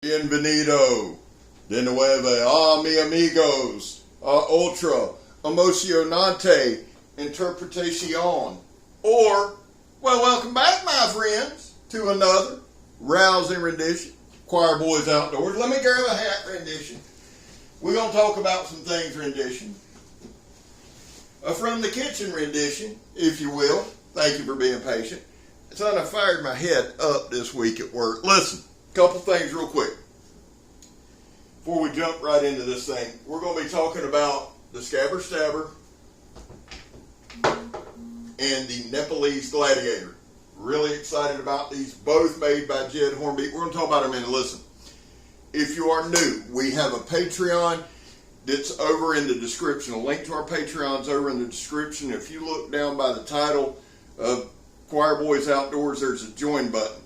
Bienvenido de nuevo, mi amigos, ultra emocionante interpretación. Or, well, welcome back, my friends, to another rousing rendition. Choir Boys Outdoors. Let me grab a hat rendition. We're going to talk about some things rendition. From the kitchen rendition, if you will. Thank you for being patient. Son, I fired my head up this week at work. Listen, a couple things real quick. Before we jump right into this thing, we're going to be talking about the Scabbard Stabber and the Nepalese Gladiator. Really excited about these, both made by Jed HORNBEAK. We're going to talk about them in a minute. Listen, if you are new, we have a Patreon that's over in the description. A link to our Patreon's over in the description. If you look down by the title of Choir Boys Outdoors, there's a join button.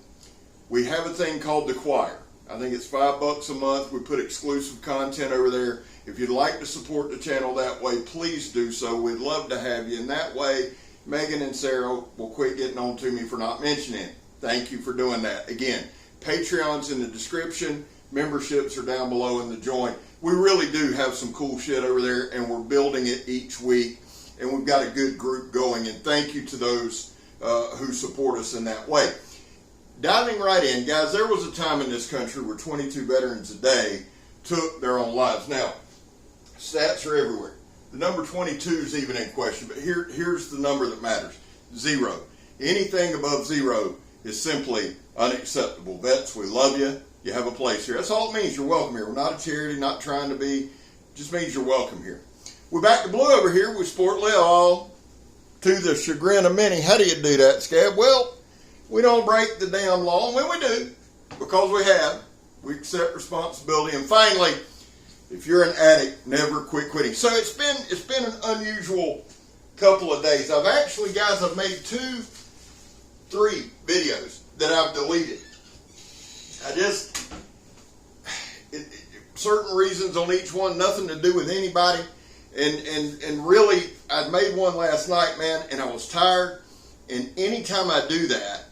We have a thing called the choir. I think it's $5 a month. We put exclusive content over there. If you'd like to support the channel that way, please do so. We'd love to have you. And that way, Megan and Sarah will quit getting on to me for not mentioning it. Thank you for doing that. Again, Patreon's in the description. Memberships are down below in the join. We really do have some cool shit over there, and we're building it each week. And we've got a good group going. And thank you to those who support us in that way. Diving right in, guys, there was a time in this country where 22 veterans a day took their own lives. Now, stats are everywhere. The number 22 is even in question, but here's the number that matters. 0. Anything above 0 is simply unacceptable. Vets, we love you. You have a place here. That's all it means. You're welcome here. We're not a charity, not trying to be. Just means you're welcome here. We're back to blue over here. We sport all to the chagrin of many. How do you do that, Scab? Well, we don't break the damn law. When we do, because we have, we accept responsibility. And finally, if you're an addict, never quit quitting. So it's been an unusual couple of days. I've made 3 videos that I've deleted. Certain reasons on each one, nothing to do with anybody. And really, I made one last night, man, and I was tired. And anytime I do that,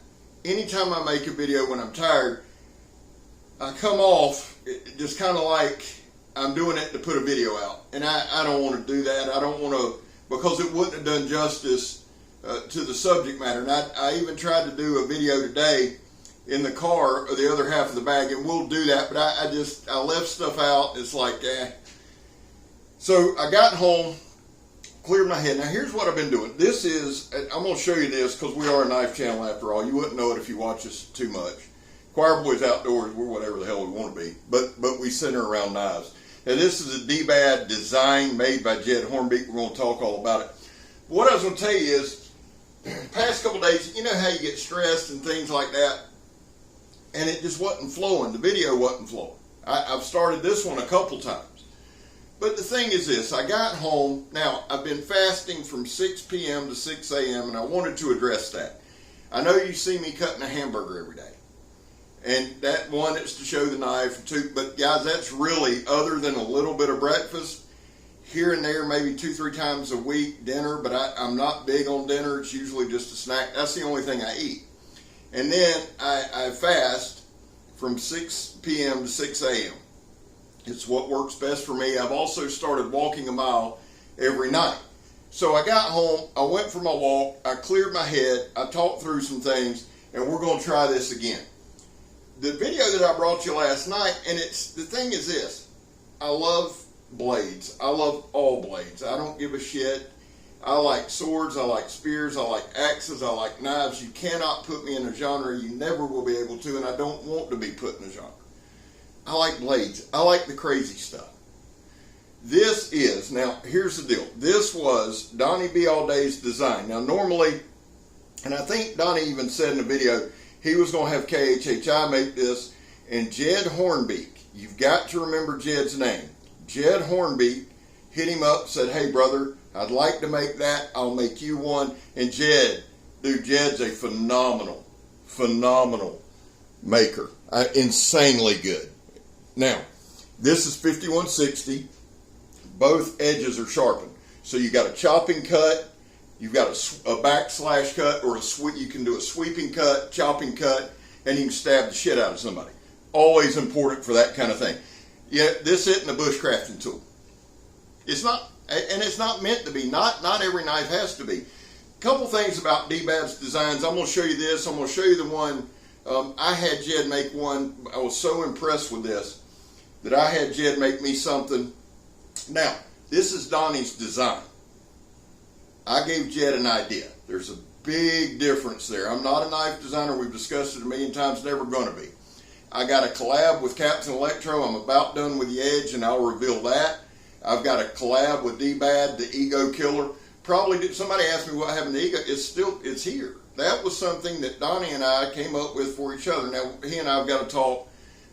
anytime I make a video when I'm tired, I come off just kind of like I'm doing it to put a video out. And I don't want to do that. I don't want to, because it wouldn't have done justice to the subject matter. And I even tried to do a video today in the car, or the other half of the bag, and we'll do that. But I left stuff out. It's like, So I got home, cleared my head. Now here's what I've been doing. I'm going to show you this because we are a knife channel after all. You wouldn't know it if you watch us too much. Choir Boys Outdoors, we're whatever the hell we want to be. But we center around knives. Now this is a D-Bad design made by Jed HORNBEAK. We're going to talk all about it. But what I was going to tell you is, past couple days, you know how you get stressed and things like that? And it just wasn't flowing. The video wasn't flowing. I've started this one a couple times. But the thing is this, I got home. Now, I've been fasting from 6 p.m. to 6 a.m. and I wanted to address that. I know you see me cutting a hamburger every day. And that one is to show the knife. But guys, that's really, other than a little bit of breakfast, here and there, maybe 2-3 times a week, dinner. But I'm not big on dinner. It's usually just a snack. That's the only thing I eat. And then I fast from 6 p.m. to 6 a.m. It's what works best for me. I've also started walking a mile every night. So I got home, I went for my walk, I cleared my head, I talked through some things, and we're going to try this again. The video that I brought you last night, and the thing is this, I love blades. I love all blades. I don't give a shit. I like swords, I like spears, I like axes, I like knives. You cannot put me in a genre. You never will be able to, and I don't want to be put in a genre. I like blades. I like the crazy stuff. Now here's the deal. This was Donnie B. All Day's design. Now normally, and I think Donnie even said in the video, he was going to have KHHI make this, and Jed HORNBEAK, you've got to remember Jed's name. Jed HORNBEAK hit him up, said, hey brother, I'd like to make that. I'll make you one. And Jed's a phenomenal maker. Insanely good. Now, this is 5160. Both edges are sharpened. So you got a chopping cut, you've got a backslash cut, or you can do a sweeping cut, chopping cut, and you can stab the shit out of somebody. Always important for that kind of thing. Yeah, this isn't a bushcrafting tool. It's not, and it's not meant to be. Not every knife has to be. A couple things about D-Bab's designs. I'm going to show you this. I'm going to show you the one. I had Jed make one. I was so impressed with this that I had Jed make me something. Now, this is Donnie's design. I gave Jed an idea. There's a big difference there. I'm not a knife designer. We've discussed it a million times. Never going to be. I got a collab with Captain Electro. I'm about done with the Edge, and I'll reveal that. I've got a collab with D-Bad, the Ego Killer. Probably somebody asked me what happened to Ego. It's here. That was something that Donnie and I came up with for each other. Now, he and I have got to talk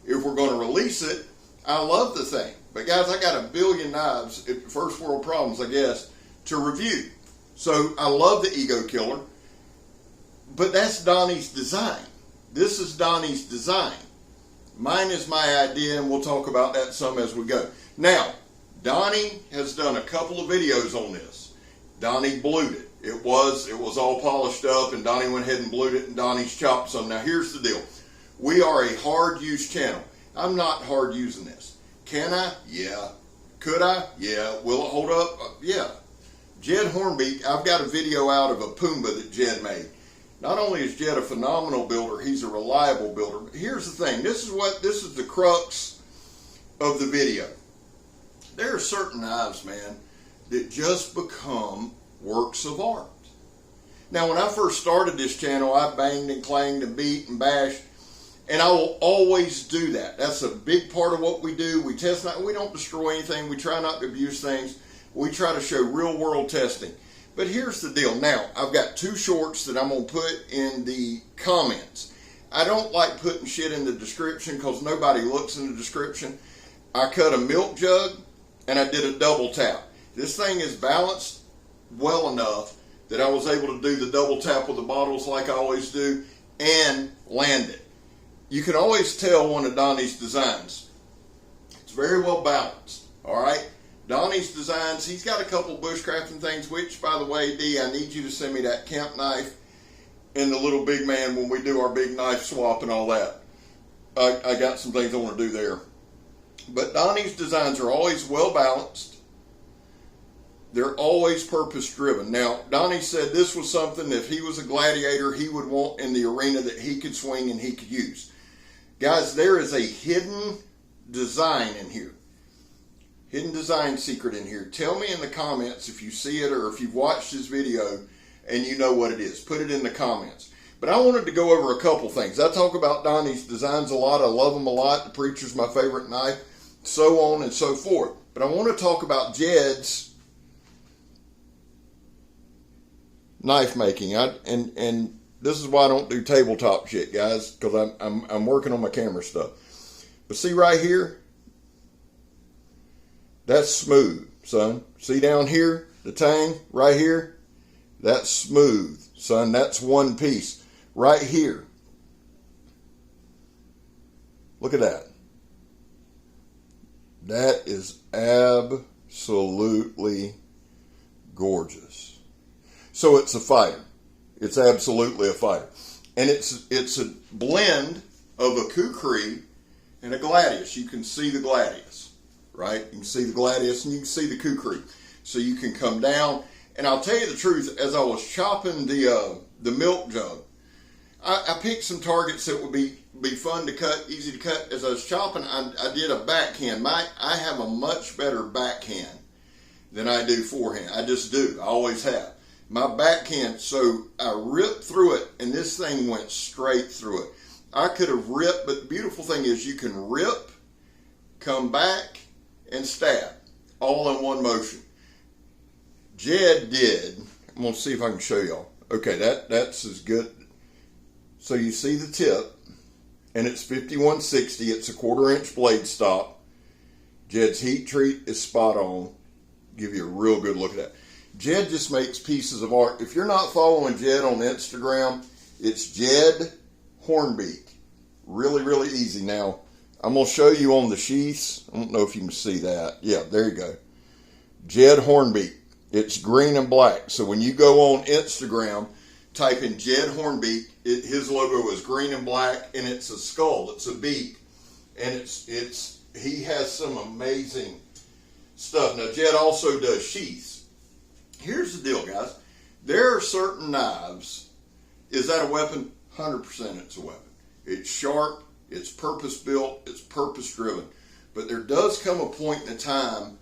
if we're going to release it. I love the thing. But guys, I got a billion knives, first world problems, I guess, to review. So I love the Ego Killer. But that's Donnie's design. This is Donnie's design. Mine is my idea, and we'll talk about that some as we go. Now, Donnie has done a couple of videos on this. Donnie blued it. It was all polished up, and Donnie went ahead and blued it, and Donnie's chopped some. Now, here's the deal. We are a hard use channel. I'm not hard using this. Can I? Yeah. Could I? Yeah. Will it hold up? Yeah. Jed HORNBEAK, I've got a video out of a Pumbaa that Jed made. Not only is Jed a phenomenal builder, he's a reliable builder. But here's the thing. This is the crux of the video. There are certain knives, man, that just become works of art. Now, when I first started this channel, I banged and clanged and beat and bashed, and I will always do that. That's a big part of what we do. We test not, we don't destroy anything. We try not to abuse things. We try to show real world testing. But here's the deal. Now, I've got two shorts that I'm going to put in the comments. I don't like putting shit in the description because nobody looks in the description. I cut a milk jug and I did a double tap. This thing is balanced well enough that I was able to do the double tap with the bottles like I always do and land it. You can always tell one of Donnie's designs. It's very well balanced. All right? Donnie's designs, he's got a couple bushcrafting things, which, by the way, D, I need you to send me that camp knife and the little big man when we do our big knife swap and all that. I got some things I want to do there. But Donnie's designs are always well balanced. They're always purpose driven. Now, Donnie said this was something, if he was a gladiator, he would want in the arena that he could swing and he could use. Guys, there is a hidden design in here. Hidden design secret in here. Tell me in the comments if you see it or if you've watched this video and you know what it is. Put it in the comments. But I wanted to go over a couple things. I talk about Donnie's designs a lot. I love them a lot. The Preacher's my favorite knife. So on and so forth. But I want to talk about Jed's knife making. And this is why I don't do tabletop shit, guys, because I'm working on my camera stuff. But see right here? That's smooth, son. See down here, the tang right here? That's smooth, son. That's one piece. Right here. Look at that. That is absolutely gorgeous. So it's a fighter. It's absolutely a fighter. And it's a blend of a kukri and a gladius. You can see the gladius. Right? You can see the gladius and you can see the kukri. So you can come down. And I'll tell you the truth, as I was chopping the milk jug, I picked some targets that would be fun to cut, easy to cut. As I was chopping, I did a backhand. I have a much better backhand than I do forehand. I just do. I always have. My backhand, so I ripped through it and this thing went straight through it. I could have ripped, but the beautiful thing is you can rip, come back, and stab, all in one motion. Jed did, I'm going to see if I can show y'all. Okay, that's as good. So you see the tip, and it's 5160. It's a 1/4 inch blade stop. Jed's heat treat is spot on. Give you a real good look at that. Jed just makes pieces of art. If you're not following Jed on Instagram, it's Jed HORNBEAK. Really, really easy. Now, I'm going to show you on the sheaths. I don't know if you can see that. Yeah, there you go. Jed HORNBEAK. It's green and black. So when you go on Instagram, type in Jed HORNBEAK. His logo is green and black, and it's a skull. It's a beak. And he has some amazing stuff. Now, Jed also does sheaths. Here's the deal, guys. There are certain knives. Is that a weapon? 100% it's a weapon. It's sharp, it's purpose-built, it's purpose-driven. But there does come a point in time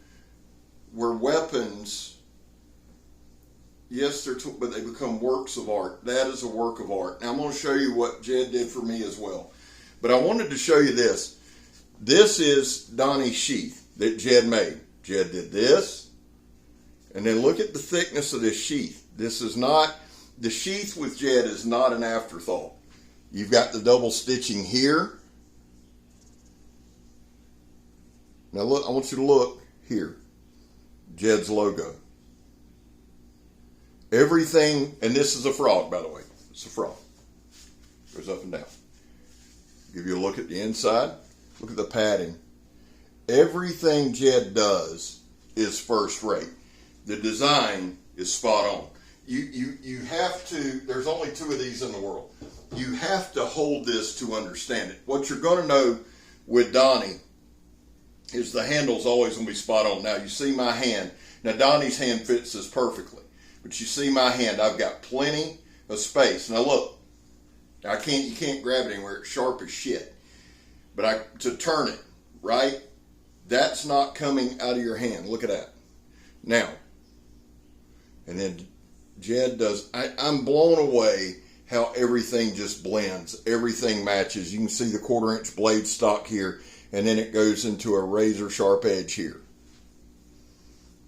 where weapons, yes, but they become works of art. That is a work of art. Now, I'm going to show you what Jed did for me as well. But I wanted to show you this. This is Donnie's sheath that Jed made. Jed did this. And then look at the thickness of this sheath. This is not, the sheath with Jed is not an afterthought. You've got the double stitching here. Now look, I want you to look here. Jed's logo. Everything, and this is a frog, by the way. It's a frog. Goes up and down. Give you a look at the inside. Look at the padding. Everything Jed does is first rate. The design is spot on. You have to, there's only 2 of these in the world. You have to hold this to understand it. What you're going to know with Donnie is the handle's always going to be spot on. Now, you see my hand. Now, Donnie's hand fits this perfectly. But you see my hand. I've got plenty of space. Now, look. You can't grab it anywhere. It's sharp as shit. But to turn it, right? That's not coming out of your hand. Look at that. Now, and then Jed does, I'm blown away how everything just blends. Everything matches. You can see the 1/4 inch blade stock here, and then it goes into a razor sharp edge here.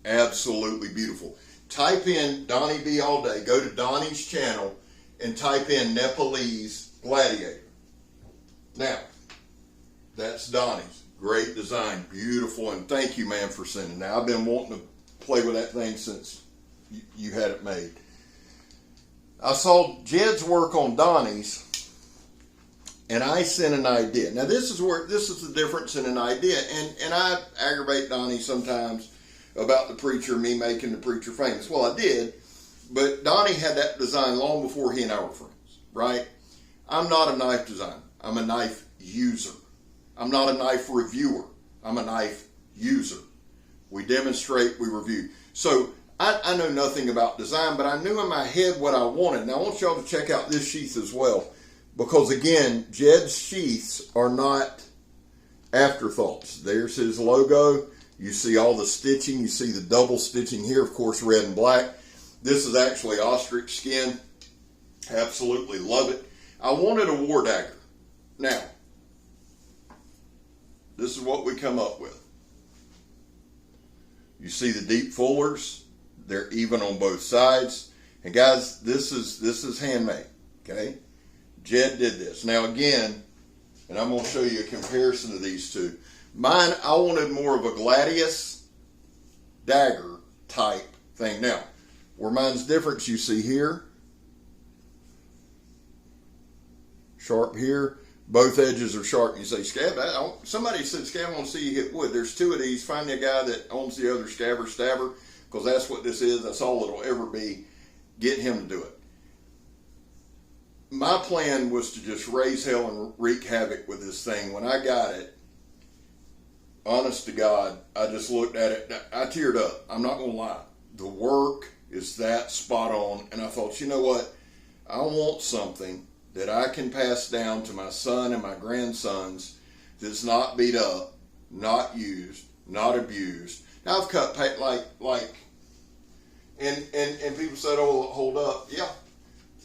Absolutely beautiful. Type in Donnie B all day. Go to Donnie's channel and type in Nepalese Gladiator. Now, that's Donnie's. Great design. Beautiful. And thank you, man, for sending that. I've been wanting to play with that thing since you had it made. I saw Jed's work on Donnie's, and I sent an idea. Now, this is the difference in an idea. And I aggravate Donnie sometimes about the preacher, me making the preacher famous. Well, I did. But Donnie had that design long before he and I were friends, right? I'm not a knife designer. I'm a knife user. I'm not a knife reviewer. I'm a knife user. We demonstrate, we review. So I know nothing about design, but I knew in my head what I wanted. Now I want y'all to check out this sheath as well, because again, Jed's sheaths are not afterthoughts. There's his logo. You see all the stitching. You see the double stitching here, of course, red and black. This is actually ostrich skin. Absolutely love it. I wanted a war dagger. Now, this is what we come up with. You see the deep fullers. They're even on both sides. And guys, this is handmade. Okay? Jed did this. Now again, and I'm going to show you a comparison of these two. Mine, I wanted more of a gladius dagger type thing. Now, where mine's different, you see here, sharp here, both edges are sharp. You say, Scab, somebody said, Scab, I want to see you hit wood. There's 2 of these. Find me a guy that owns the other, Scabbard Stabber, because that's what this is. That's all it'll ever be. Get him to do it. My plan was to just raise hell and wreak havoc with this thing. When I got it, honest to God, I just looked at it. I teared up. I'm not going to lie. The work is that spot on. And I thought, you know what? I want something that I can pass down to my son and my grandsons that's not beat up, not used, not abused. Now I've cut and people said, oh, hold up. Yeah.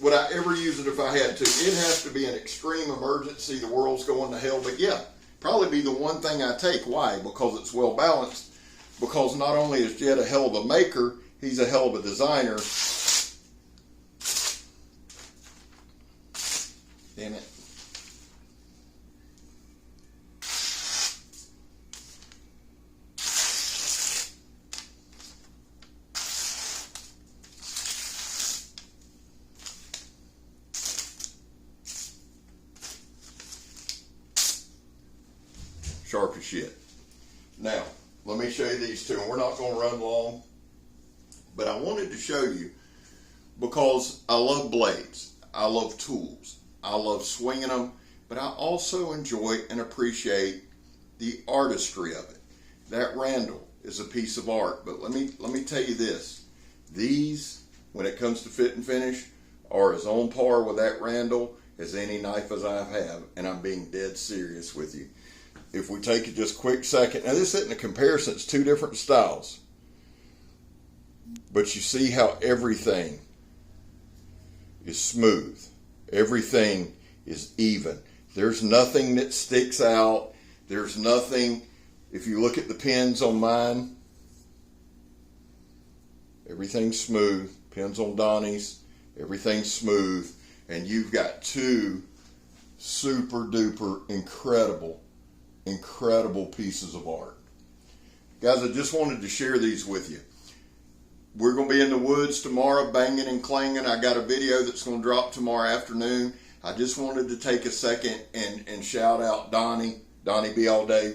Would I ever use it if I had to? It has to be an extreme emergency. The world's going to hell. But yeah, probably be the one thing I take. Why? Because it's well balanced. Because not only is Jed a hell of a maker, he's a hell of a designer. Damn it. Sharp as shit. Now, let me show you these two, and we're not going to run long, but I wanted to show you because I love blades. I love tools. I love swinging them, but I also enjoy and appreciate the artistry of it. That Randall is a piece of art, but let me tell you this. These, when it comes to fit and finish, are as on par with that Randall as any knife as I have, and I'm being dead serious with you. If we take just a quick second, now this isn't a comparison, it's two different styles. But you see how everything is smooth. Everything is even. There's nothing that sticks out. There's nothing, if you look at the pins on mine, everything's smooth. Pins on Donnie's, everything's smooth. And you've got two super duper incredible pieces of art. Guys, I just wanted to share these with you. We're going to be in the woods tomorrow, banging and clanging. I got a video that's going to drop tomorrow afternoon. I just wanted to take a second and shout out Donnie Be All Day,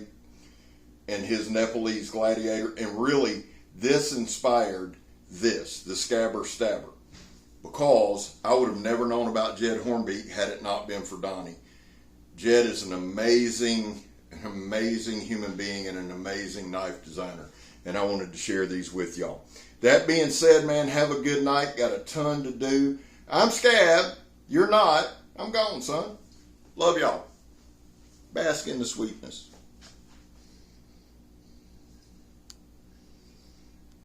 and his Nepalese Gladiator. And really, this inspired this, the Scabbard Stabber, because I would have never known about Jed Hornbeak had it not been for Donnie. Jed is an amazing human being and an amazing knife designer, and I wanted to share these with y'all. That being said, man, have a good night. Got a ton to do. I'm Scab. You're not. I'm gone, son. Love y'all. Bask in the sweetness.